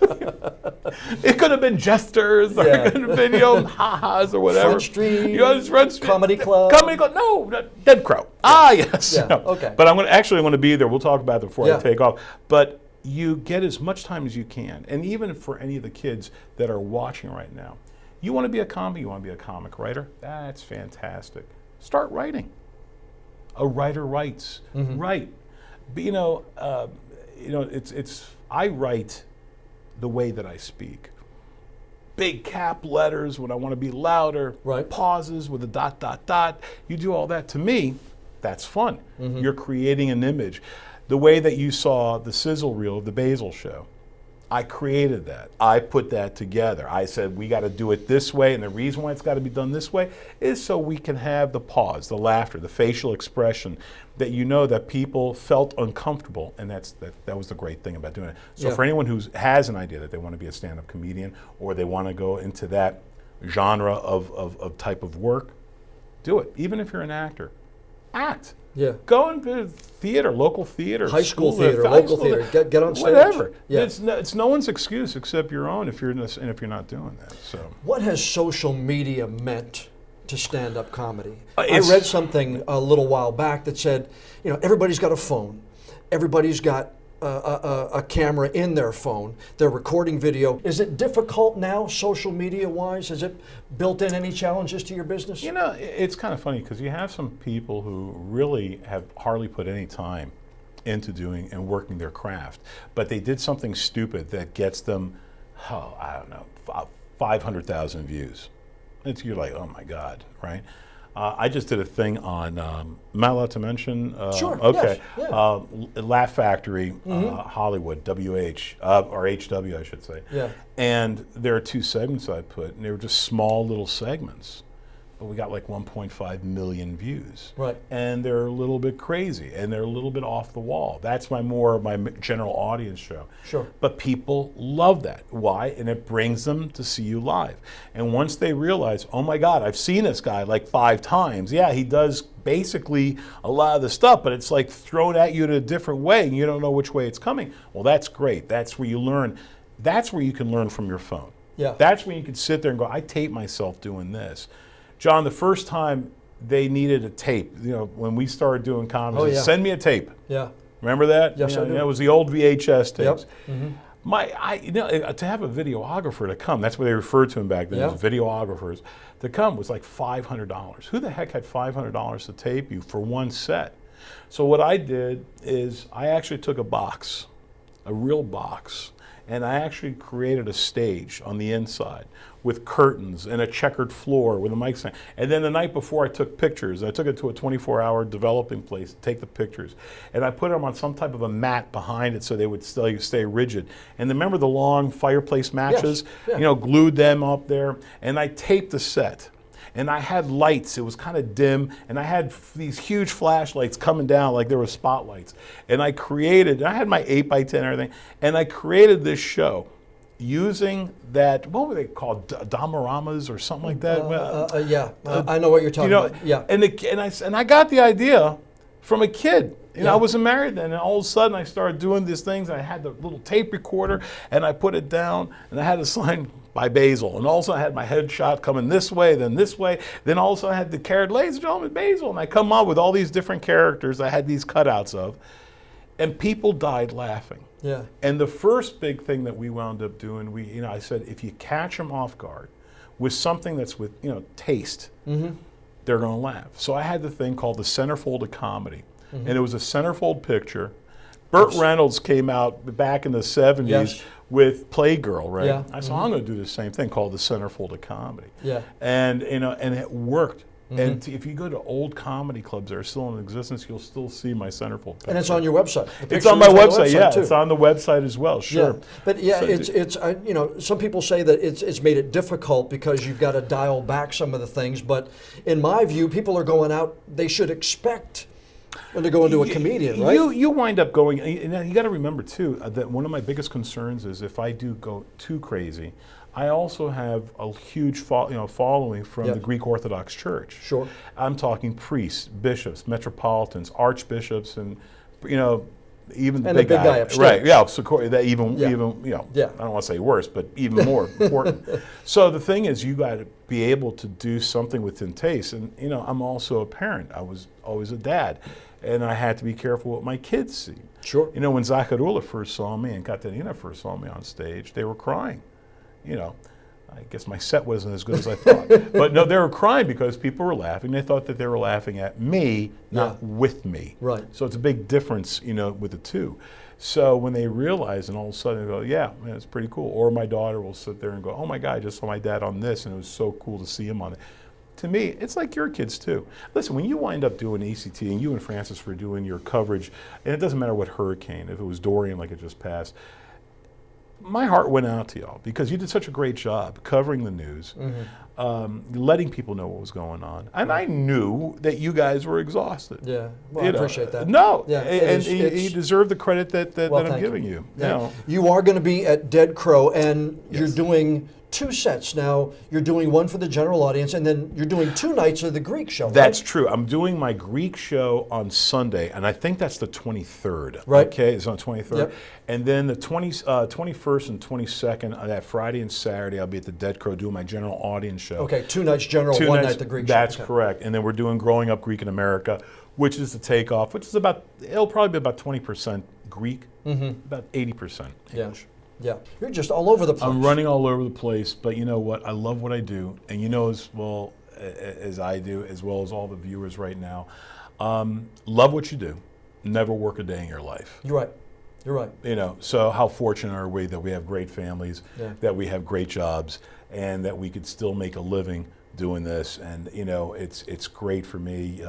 It could have been Jesters, or it could have been ha-has or whatever.
Front Street.
Front Street.
Comedy Club.
Comedy Club. No, Dead Crow. Yes.
Yeah. Okay.
But I'm going to be there. We'll talk about that before I take off. But you get as much time as you can. And even for any of the kids that are watching right now, you want to be a comic, you want to be a comic writer? That's fantastic. Start writing. A writer writes. Write. But, I write the way that I speak. big cap letters when I want to be louder,
right.
pauses with a ... You do all that. To me, that's fun. You're creating an image. The way that you saw the sizzle reel of the Basile show, I created that. I put that together. I said, we got to do it this way, and the reason why it's got to be done this way is so we can have the pause, the laughter, the facial expression, that you know that people felt uncomfortable, and that was the great thing about doing it. So for anyone who has an idea that they want to be a stand-up comedian, or they want to go into that genre of type of work, do it. Even if you're an actor, act.
Yeah.
Go into theater, local theater,
high school theater, local theater. Get on stage.
Whatever.
Yeah.
It's no one's excuse except your own if you're not doing that. So.
What has social media meant to stand-up comedy? I read something a little while back that said, everybody's got a phone, everybody's got a camera in their phone, they're recording video. Is it difficult now, social media-wise? Has it built in any challenges to your business?
It's kind of funny because you have some people who really have hardly put any time into doing and working their craft, but they did something stupid that gets them, I don't know, 500,000 views. You're like, oh my God, right? I just did a thing on, am I allowed to mention?
Sure,
okay.
yes, yeah.
Laugh Factory, Hollywood, WH, or HW I should say.
Yeah.
And there are 2 segments I put, and they were just small little segments. But we got like 1.5 million views.
Right.
And they're a little bit crazy, and they're a little bit off the wall. That's my general audience show.
Sure.
But people love that. Why? And it brings them to see you live. And once they realize, oh my God, I've seen this guy like 5 times. Yeah, he does basically a lot of the stuff, but it's like thrown at you in a different way, and you don't know which way it's coming. Well, that's great. That's where you learn. That's where you can learn from your phone.
Yeah.
That's when you can sit there and go, I tape myself doing this. John, the first time they needed a tape, when we started doing comedy, send me a tape.
Yeah.
Remember that?
Yes, I do.
It was the old VHS tapes.
Yep.
To have a videographer to come, that's what they referred to him back then, as videographers, to come was like $500. Who the heck had $500 to tape you for one set? So what I did is I actually took a box, a real box, and I actually created a stage on the inside with curtains and a checkered floor with a mic stand. And then the night before I took pictures. I took it to a 24-hour developing place to take the pictures. And I put them on some type of a mat behind it so they would still stay rigid. And remember the long fireplace matches?
Yes. Yeah.
Glued them up there. And I taped the set. And I had lights, it was kind of dim, and I had these huge flashlights coming down like there were spotlights. And I had my 8x10 and everything, and I created this show using that, what were they called, Damaраmas or something like that?
I know what you're talking about. Yeah.
And I got the idea from a kid. I wasn't married then, and all of a sudden I started doing these things. I had the little tape recorder, and I put it down, and I had a sign by Basile, and also I had my headshot coming this way, then also I had the character, ladies and gentlemen, Basile, and I come up with all these different characters I had these cutouts of, and people died laughing.
Yeah.
And the first big thing that we wound up doing, I said, if you catch them off guard with something that's with, taste, they're going to laugh. So I had the thing called the Centerfold of Comedy. And it was a centerfold picture. Burt Reynolds came out back in the 70s with Playgirl, right?
Yeah.
I said, I'm going to do the same thing called the Centerfold of Comedy.
Yeah.
And and it worked. And if you go to old comedy clubs that are still in existence, you'll still see my centerfold picture.
And it's on your website.
It's on my website, It's on the website as well, sure.
Yeah. But it's some people say that it's made it difficult because you've got to dial back some of the things. But in my view, people are going out, they should expect when they go into a comedian, right?
You wind up going, and you got to remember too, that one of my biggest concerns is if I do go too crazy, I also have a huge following from the Greek Orthodox Church.
Sure.
I'm talking priests, bishops, metropolitans, archbishops, and even the big guy
upstairs.
Right, yeah, so that even I don't want to say worse, but even more important. So the thing is, you got to be able to do something within taste. And I'm also a parent. I was always a dad, and I had to be careful what my kids see.
Sure.
When Zacharula first saw me and Katerina first saw me on stage, they were crying. I guess my set wasn't as good as I thought. But no, they were crying because people were laughing. They thought that they were laughing at me, not with me.
Right.
So it's a big difference, with the two. So when they realize, and all of a sudden they go, yeah, man, it's pretty cool. Or my daughter will sit there and go, oh my God, I just saw my dad on this, and it was so cool to see him on it. To me, it's like your kids too. Listen, when you wind up doing ECT, and you and Francis were doing your coverage, and it doesn't matter what hurricane, if it was Dorian like it just passed, my heart went out to y'all because you did such a great job covering the news, letting people know what was going on. And I knew that you guys were exhausted.
Yeah, well, I appreciate that.
No,
yeah,
and you deserve the credit that I'm giving you.
Yeah. You are going to be at Dead Crow, and you're doing 2 sets now. You're doing one for the general audience, and then you're doing 2 nights of the Greek show.
That's true. I'm doing my Greek show on Sunday, and I think that's the 23rd.
Right.
Okay, it's on the 23rd.
Yep.
And then the 21st and 22nd, that Friday and Saturday, I'll be at the Dead Crow doing my general audience show.
Okay, 2 nights general, 1 night the Greek show.
That's correct. And then we're doing Growing Up Greek in America, which is the takeoff, which is it'll probably be about 20% Greek, about 80% English.
Yeah, you're just all over the place.
I'm running all over the place, but you know what? I love what I do, and you know as well as I do, as well as all the viewers right now. Love what you do. Never work a day in your life.
You're right. You're right.
So how fortunate are we that we have great families, that we have great jobs, and that we could still make a living doing this. And it's great for me.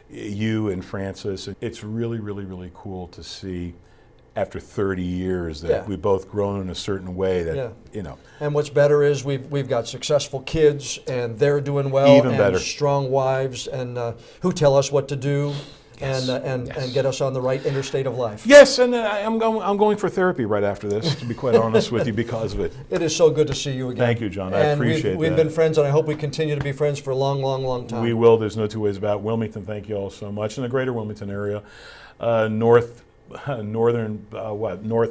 You and Francis. It's really, really, really cool to see. After 30 years, that we've both grown in a certain way that,
And what's better is we've got successful kids, and they're doing well.
Even better.
Strong wives, and who tell us what to do, and get us on the right interstate of life.
Yes, and I'm going for therapy right after this, to be quite honest with you, because of it.
It is so good to see you again.
Thank you, John. I appreciate that.
We've been friends, and I hope we continue to be friends for a long, long, long time.
We will. There's no two ways about it. Wilmington, thank you all so much. In the greater Wilmington area, North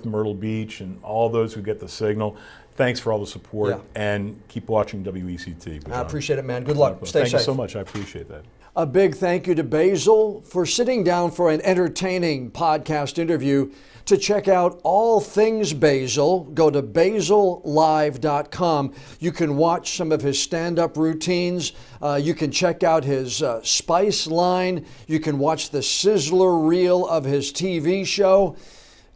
Myrtle Beach, and all those who get the signal. Thanks for all the support, and keep watching WECT.
I appreciate it, man. Good luck. Stay safe.
Thank you so much. I appreciate that.
A big thank you to Basile for sitting down for an entertaining podcast interview. To check out all things Basile, go to basilelive.com. You can watch some of his stand-up routines. You can check out his spice line. You can watch the sizzler reel of his TV show.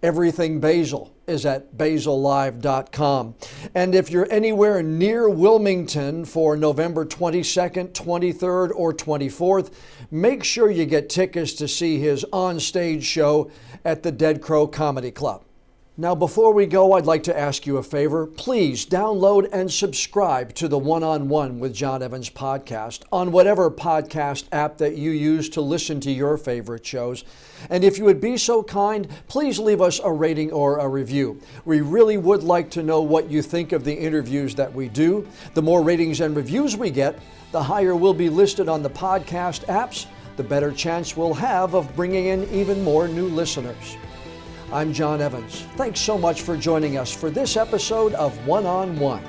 Everything Basile is at basilelive.com. And if you're anywhere near Wilmington for November 22nd, 23rd, or 24th, make sure you get tickets to see his on-stage show at the Dead Crow Comedy Club. Now, before we go, I'd like to ask you a favor. Please download and subscribe to the One-on-One with Jon Evans podcast on whatever podcast app that you use to listen to your favorite shows. And if you would be so kind, please leave us a rating or a review. We really would like to know what you think of the interviews that we do. The more ratings and reviews we get, the higher we'll be listed on the podcast apps, the better chance we'll have of bringing in even more new listeners. I'm Jon Evans. Thanks so much for joining us for this episode of One-on-One.